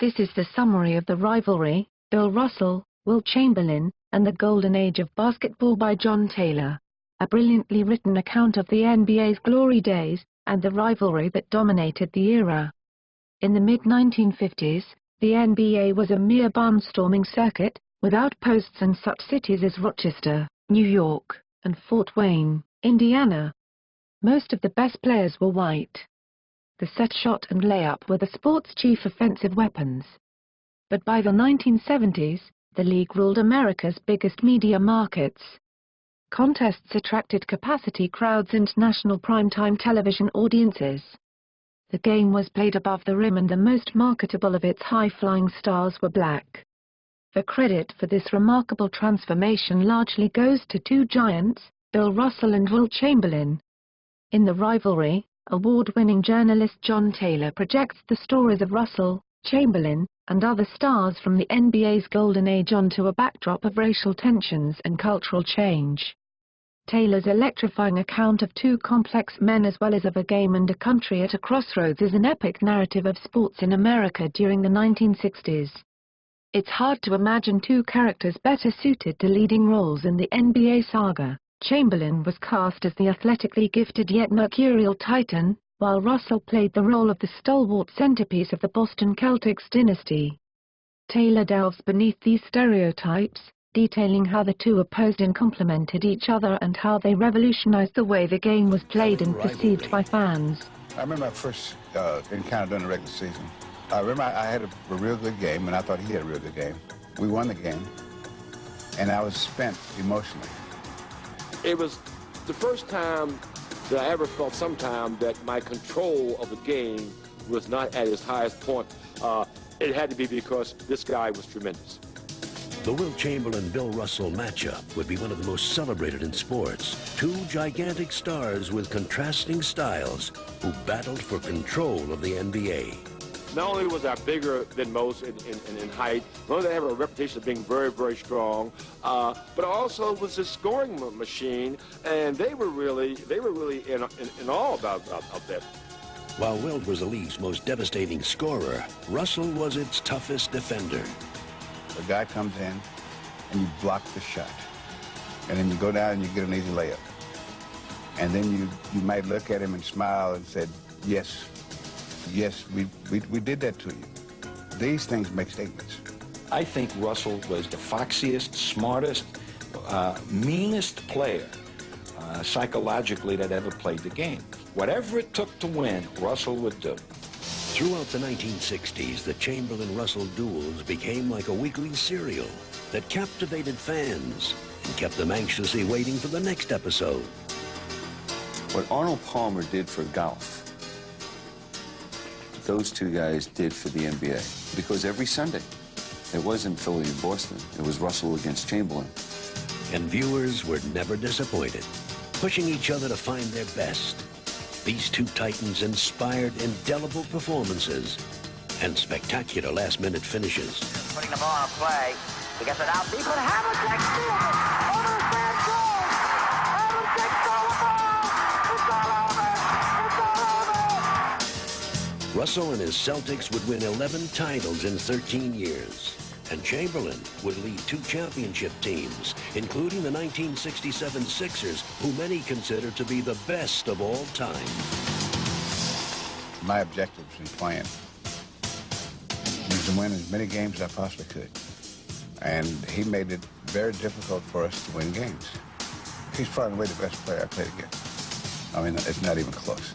This is the summary of the rivalry: Bill Russell, Wilt Chamberlain, and the Golden Age of Basketball by John Taylor. A brilliantly written account of the NBA's glory days, and the rivalry that dominated the era. In the mid-1950s, the NBA was a mere barnstorming circuit, with outposts in such cities as Rochester, New York, and Fort Wayne, Indiana. Most of the best players were white. The set shot and layup were the sport's chief offensive weapons. But by the 1970s, the league ruled America's biggest media markets. Contests attracted capacity crowds and national primetime television audiences. The game was played above the rim, and the most marketable of its high-flying stars were black. The credit for this remarkable transformation largely goes to two giants, Bill Russell and Wilt Chamberlain. In the rivalry, award-winning journalist John Taylor projects the stories of Russell, Chamberlain, and other stars from the NBA's golden age onto a backdrop of racial tensions and cultural change. Taylor's electrifying account of two complex men as well as of a game and a country at a crossroads is an epic narrative of sports in America during the 1960s. It's hard to imagine two characters better suited to leading roles in the NBA saga. Chamberlain was cast as the athletically gifted yet mercurial Titan, while Russell played the role of the stalwart centerpiece of the Boston Celtics dynasty. Taylor delves beneath these stereotypes, detailing how the two opposed and complemented each other and how they revolutionized the way the game was played and perceived by fans. I remember my first encounter during the regular season. I remember I had a real good game, and I thought he had a real good game. We won the game, and I was spent emotionally. It was the first time that I ever felt sometime that my control of the game was not at its highest point. It had to be because this guy was tremendous. The Wilt Chamberlain-Bill Russell matchup would be one of the most celebrated in sports. Two gigantic stars with contrasting styles who battled for control of the NBA. Not only was I bigger than most in height, not only did I have a reputation of being very, very strong, but I also was a scoring machine, and they were really in awe about that. While Wilt was the league's most devastating scorer, Russell was its toughest defender. A guy comes in, and you block the shot. And then you go down and you get an easy layup. And then you might look at him and smile and say, yes, we did that to you. These things make statements. I think Russell was the foxiest, smartest, meanest player psychologically that ever played the game. Whatever it took to win, Russell would do. Throughout the 1960s, the Chamberlain-Russell duels became like a weekly serial that captivated fans and kept them anxiously waiting for the next episode. What Arnold Palmer did for golf, those two guys did for the NBA. Because every Sunday, it wasn't Philly and Boston. It was Russell against Chamberlain. And viewers were never disappointed, pushing each other to find their best. These two titans inspired indelible performances and spectacular last-minute finishes. Putting the ball on a play. He gets it out deep, but Havlicek steals it! Over the fence goal! Havlicek stole the ball! It's all over! It's all over! Russell and his Celtics would win 11 titles in 13 years. And Chamberlain would lead two championship teams, including the 1967 Sixers, who many consider to be the best of all time. My objective in playing was to win as many games as I possibly could. And he made it very difficult for us to win games. He's far and away the best player I played against. I mean, it's not even close.